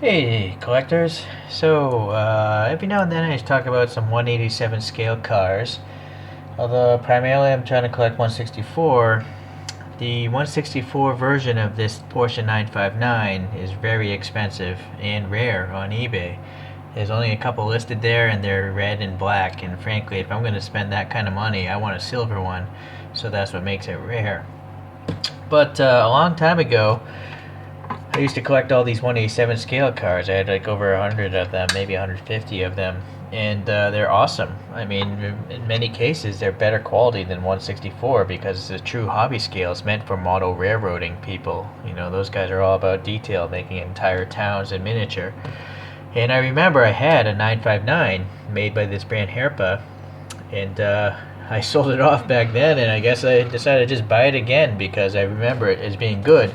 Hey collectors, every now and then I talk about some 187 scale cars, although primarily I'm trying to collect 164. The 164 version of this Porsche 959 is very expensive and rare on eBay. There's only a couple listed there and they're red and black, and frankly if I'm going to spend that kind of money I want a silver one, so that's what makes it rare. But a long time ago I used to collect all these 187 scale cars. I had like over 100 of them, maybe 150 of them, and they're awesome. I mean, in many cases, they're better quality than 164 because it's a true hobby scale. It's meant for model railroading people. You know, those guys are all about detail, making entire towns in miniature. And I remember I had a 959 made by this brand Herpa, and I sold it off back then, and I guess I decided to just buy it again because I remember it as being good.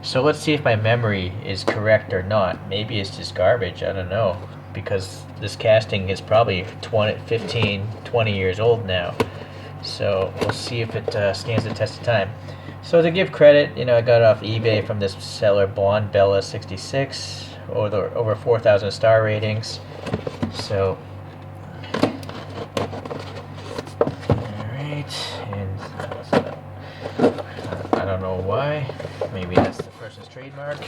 So let's see if my memory is correct or not. Maybe it's just garbage, I don't know. Because this casting is probably 15, 20 years old now. So we'll see if it stands the test of time. So to give credit, I got it off eBay from this seller, Blonde Bella 66, over 4,000 star ratings. So, alright, and I don't know why. Maybe that's the person's trademark.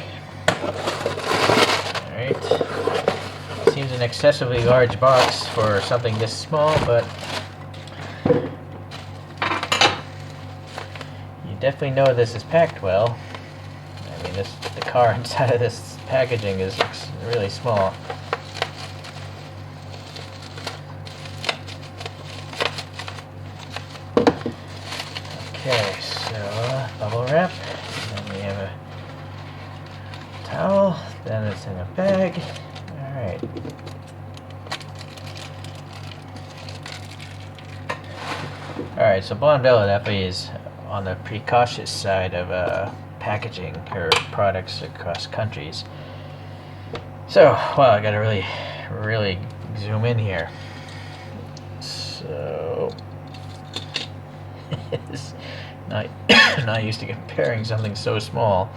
Alright. Seems an excessively large box for something this small, but you definitely know this is packed well. I mean, the car inside of this packaging is really small. Okay, so bubble wrap. We have a towel, then it's in a bag. Alright. Alright, so Blonde Bella definitely is on the precautious side of packaging her products across countries. So, wow, I gotta really zoom in here. So, it's not used to comparing something so small.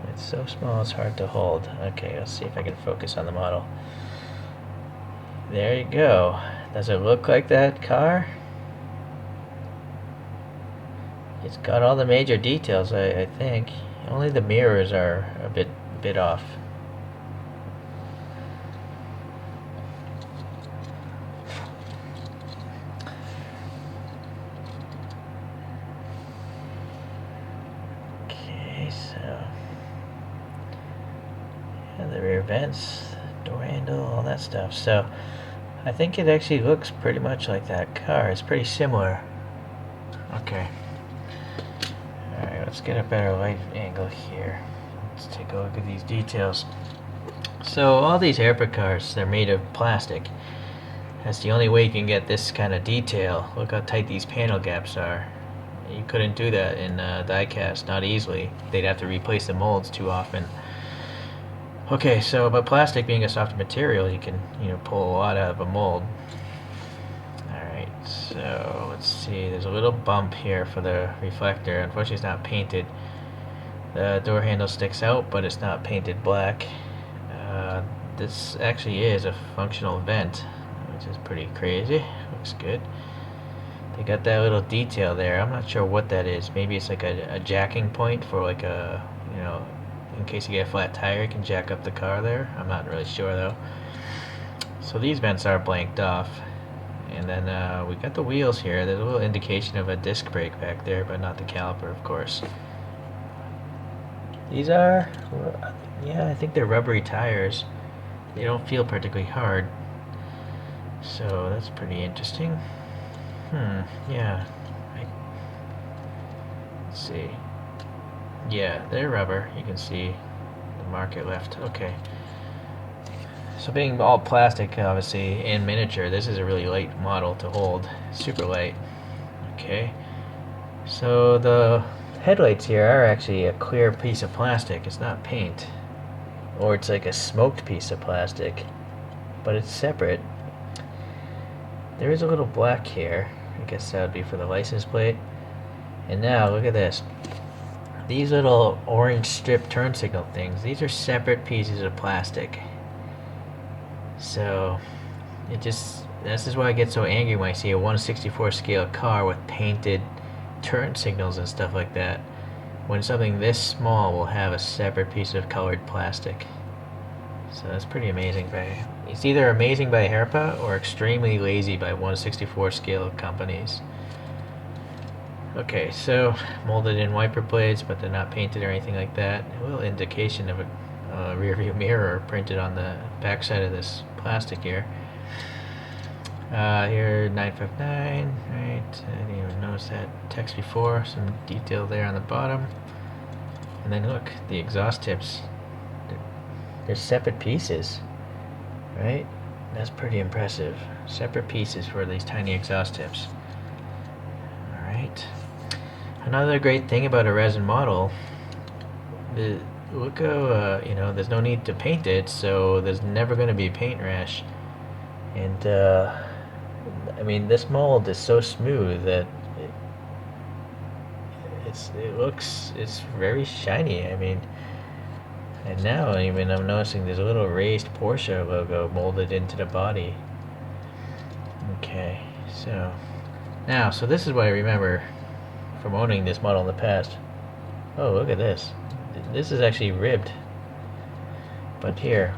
It's so small it's hard to hold. Okay, let's see if I can focus on the model. There you go. Does it look like that car? It's got all the major details, I think. Only the mirrors are a bit off. And the rear vents, door handle, all that stuff. So I think it actually looks pretty much like that car. It's pretty similar. Okay. Alright, let's get a better light angle here. Let's take a look at these details. So all these Herpa cars, they're made of plastic. That's the only way you can get this kind of detail. Look how tight these panel gaps are. You couldn't do that in die-cast, not easily. They'd have to replace the molds too often. Okay, so but plastic being a softer material, you can pull a lot out of a mold. Alright, so let's see, there's a little bump here for the reflector. Unfortunately it's not painted. The door handle sticks out, but it's not painted black. This actually is a functional vent, which is pretty crazy. Looks good. They got that little detail there. I'm not sure what that is. Maybe it's like a jacking point for like a, in case you get a flat tire, you can jack up the car there. I'm not really sure though. So these vents are blanked off. And then we got the wheels here. There's a little indication of a disc brake back there, but not the caliper, of course. These are, yeah, I think they're rubbery tires. They don't feel particularly hard. So that's pretty interesting. Yeah. Let's see. Yeah, they're rubber. You can see the market left. Okay. So being all plastic, obviously, and miniature, this is a really light model to hold. Super light. Okay. So the headlights here are actually a clear piece of plastic. It's not paint. Or it's like a smoked piece of plastic. But it's separate. There is a little black here. I guess that would be for the license plate. And now, look at this. these little orange strip turn signal things, these are separate pieces of plastic. So this is why I get so angry when I see a 1/64 scale car with painted turn signals and stuff like that, when something this small will have a separate piece of colored plastic. So that's pretty amazing. It's either amazing by Herpa or extremely lazy by 1/64 scale companies. Okay, so molded in wiper blades, but they're not painted or anything like that. A little indication of a rear view mirror printed on the back side of this plastic here. Here 959, right? I didn't even notice that text before. Some detail there on the bottom. And then look, the exhaust tips. They're separate pieces, right? That's pretty impressive. Separate pieces for these tiny exhaust tips. Alright. Another great thing about a resin model, look how, there's no need to paint it, so there's never going to be a paint rash. And, I mean, this mold is so smooth that it's very shiny. I mean, and now even I'm noticing there's a little raised Porsche logo molded into the body. Okay, so this is what I remember from owning this model in the past. Oh, look at this. This is actually ribbed. But here.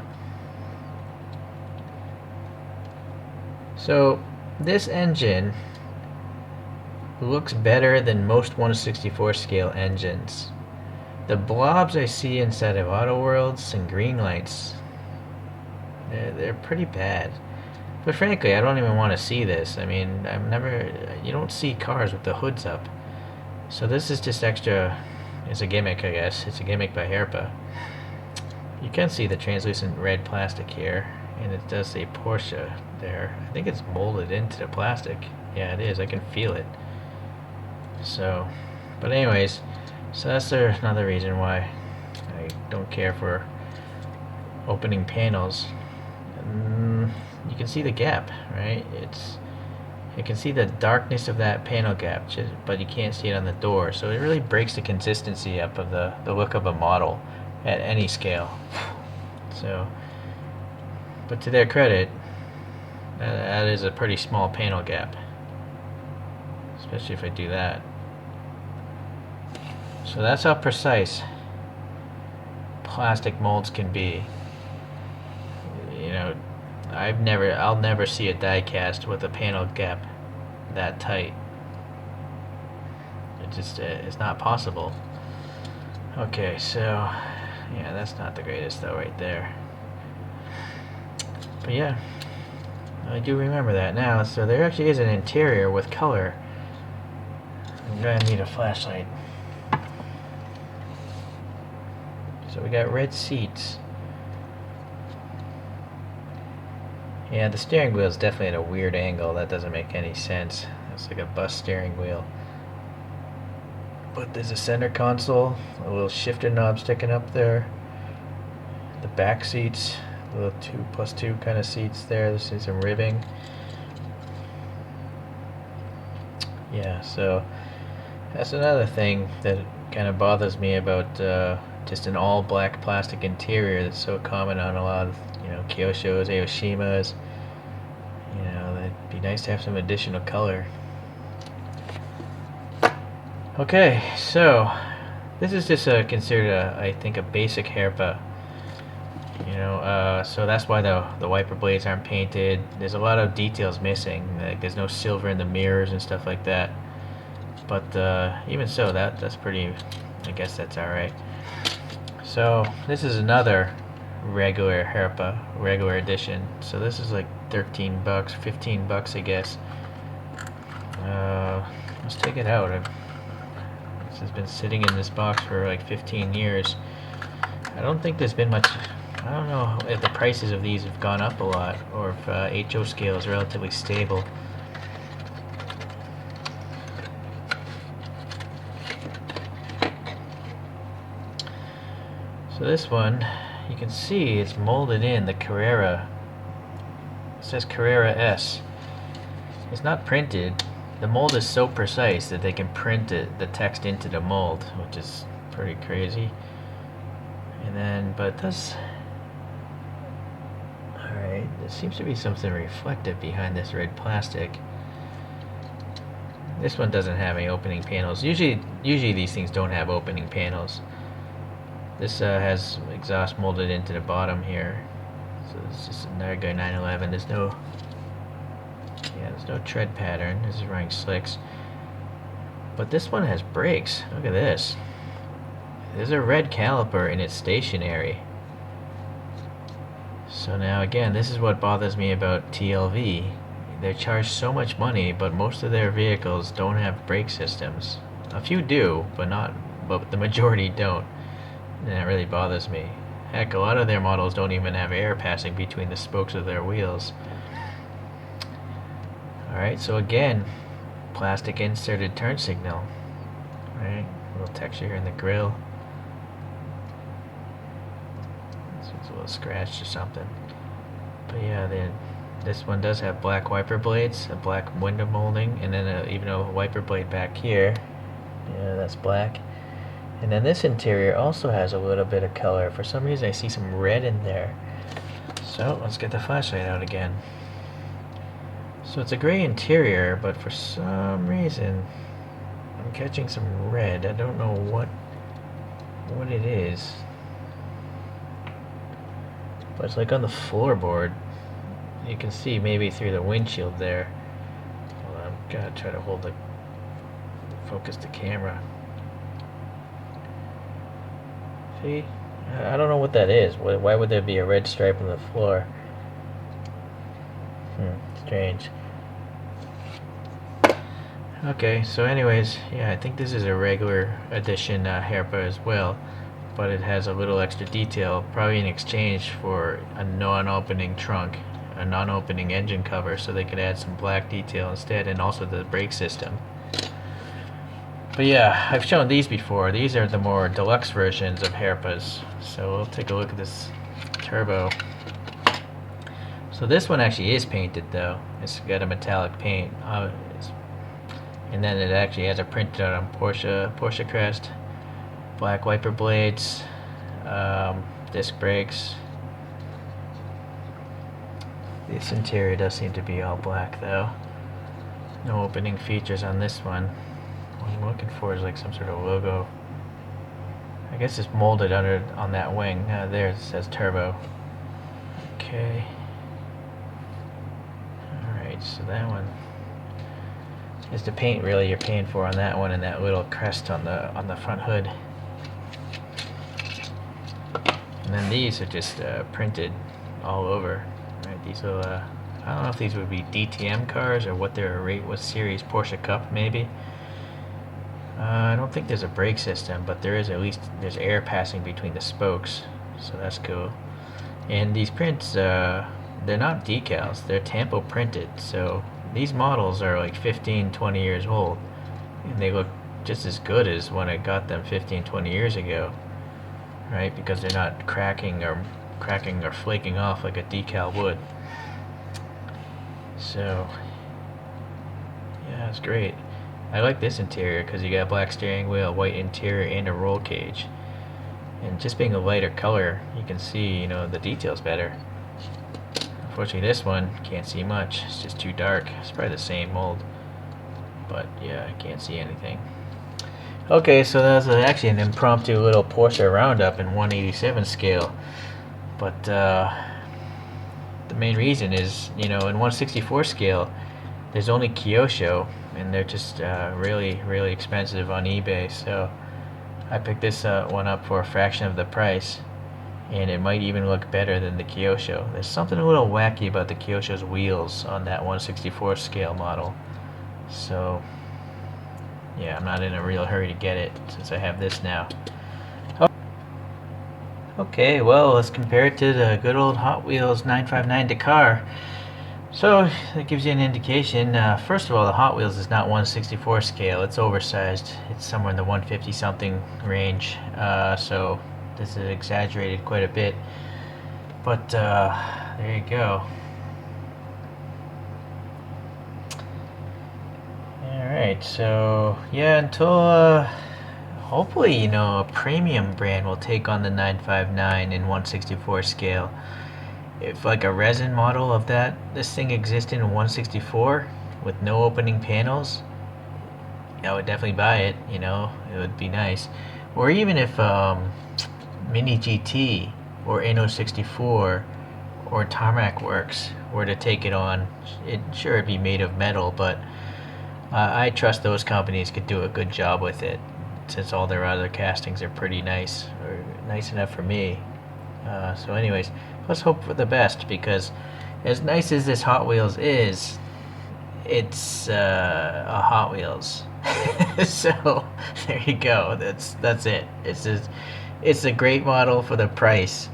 So this engine looks better than most 1/64 scale engines. The blobs I see inside of Auto Worlds and Greenlights, they're pretty bad. But frankly, I don't even want to see this. I mean, you don't see cars with the hoods up. So this is just extra, it's a gimmick, I guess. It's a gimmick by Herpa. You can see the translucent red plastic here, and it does say Porsche there. I think it's molded into the plastic. Yeah, it is. I can feel it. So, but anyways, so that's another reason why I don't care for opening panels. You can see the gap, right? You can see the darkness of that panel gap, but you can't see it on the door. So it really breaks the consistency up of the look of a model at any scale. So, but to their credit, that is a pretty small panel gap, especially if I do that. So that's how precise plastic molds can be. You know, I'll never see a die cast with a panel gap that tight. It just it's not possible. Okay, so yeah, that's not the greatest though right there. But yeah, I do remember that now. So there actually is an interior with color. I'm gonna need a flashlight. So we got red seats. Yeah, the steering wheel is definitely at a weird angle. That doesn't make any sense. It's like a bus steering wheel. But there's a center console, a little shifter knob sticking up there. The back seats, little 2+2 kind of seats there. There's some ribbing. Yeah, so that's another thing that kind of bothers me about just an all black plastic interior that's so common on a lot of Kyoshos, Aoshimas. It'd be nice to have some additional color. Okay, so this is just considered I think a basic Herpa. So that's why the wiper blades aren't painted. There's a lot of details missing. Like there's no silver in the mirrors and stuff like that. But even so, that's pretty. I guess that's all right. So this is another regular Herpa, regular edition. So this is like $13, $15, I guess. Let's take it out. This has been sitting in this box for like 15 years. I don't think there's been much. I don't know if the prices of these have gone up a lot, or if HO scale is relatively stable. So this one, you can see it's molded in the Carrera. It says Carrera S. It's not printed. The mold is so precise that they can print the text into the mold, which is pretty crazy. And then, but this, alright, there seems to be something reflective behind this red plastic. This one doesn't have any opening panels. Usually these things don't have opening panels. This has exhaust molded into the bottom here. So it's just another guy 911. There's no tread pattern. This is running slicks. But this one has brakes. Look at this. There's a red caliper and it's stationary. So now again, this is what bothers me about TLV. They charge so much money, but most of their vehicles don't have brake systems. A few do, but the majority don't. And that really bothers me. Heck, a lot of their models don't even have air passing between the spokes of their wheels. Alright, so again, plastic inserted turn signal. Right, a little texture here in the grill. This one's a little scratched or something. But yeah, this one does have black wiper blades, a black window molding, and then even a wiper blade back here. Yeah, that's black. And then this interior also has a little bit of color. For some reason I see some red in there. So let's get the flashlight out again. So it's a gray interior, but for some reason I'm catching some red. I don't know what it is. But it's like on the floorboard. You can see maybe through the windshield there. Well, I'm gonna try to focus the camera. See? I don't know what that is. Why would there be a red stripe on the floor? Strange. Okay, so anyways, yeah, I think this is a regular edition Herpa as well, but it has a little extra detail, probably in exchange for a non-opening trunk, a non-opening engine cover, so they could add some black detail instead, and also the brake system. But yeah, I've shown these before. These are the more deluxe versions of Herpas. So we'll take a look at this turbo. So this one actually is painted though. It's got a metallic paint. And then it actually has a printed out on Porsche crest. Black wiper blades, disc brakes. This interior does seem to be all black though. No opening features on this one. What I'm looking for is like some sort of logo. I guess it's molded on that wing. There it says turbo. Okay. Alright, so that one is the paint really you're paying for on that one, and that little crest on the front hood. And then these are just printed all over. Right, these will I don't know if these would be DTM cars or what their rate was, series Porsche Cup maybe. I don't think there's a brake system, but there's air passing between the spokes, so that's cool. And these prints, they're not decals, they're tampo printed, so these models are like 15-20 years old, and they look just as good as when I got them 15-20 years ago, right? Because they're not cracking or flaking off like a decal would. So yeah, it's great. I like this interior because you got a black steering wheel, white interior, and a roll cage. And just being a lighter color, you can see, the details better. Unfortunately, this one can't see much. It's just too dark. It's probably the same mold, but yeah, I can't see anything. Okay, so that was actually an impromptu little Porsche roundup in 1/87 scale. But the main reason is, in 1/64 scale, there's only Kyosho, and they're just really, really expensive on eBay. So I picked this one up for a fraction of the price, and it might even look better than the Kyosho. There's something a little wacky about the Kyosho's wheels on that 1/64 scale model. So yeah, I'm not in a real hurry to get it since I have this now. Okay, well, let's compare it to the good old Hot Wheels 959 Dakar. So that gives you an indication. First of all, the Hot Wheels is not 1/64 scale. It's oversized. It's somewhere in the 150 something range. So this is exaggerated quite a bit. But there you go. Alright, so yeah, until hopefully, a premium brand will take on the 959 and 164 scale. If like a resin model of this thing existed in 164 with no opening panels, I would definitely buy it. It would be nice. Or even if Mini GT or Inno 64 or Tarmac Works were to take it on, it'd be made of metal, but I trust those companies could do a good job with it, since all their other castings are pretty nice, or nice enough for me. So anyways, let's hope for the best, because as nice as this Hot Wheels is, it's a Hot Wheels. So there you go. That's it. It's a great model for the price,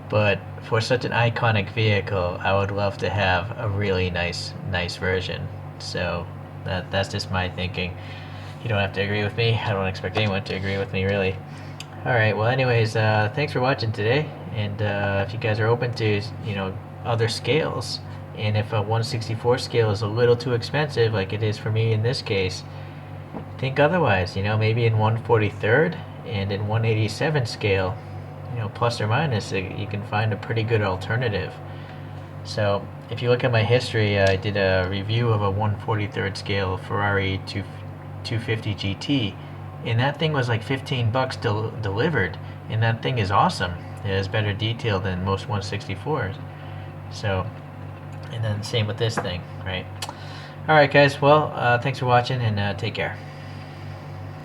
but for such an iconic vehicle, I would love to have a really nice version. So that's just my thinking. You don't have to agree with me. I don't expect anyone to agree with me, really. Alright, well anyways, thanks for watching today, and if you guys are open to, other scales, and if a 164 scale is a little too expensive, like it is for me in this case, think otherwise, maybe in 143rd and in 187 scale, plus or minus, you can find a pretty good alternative. So, if you look at my history, I did a review of a 143rd scale Ferrari 250 GT, and that thing was like 15 bucks delivered, and that thing is awesome. It has better detail than most 164s. So, and then same with this thing, right? Alright guys, well, thanks for watching, and take care.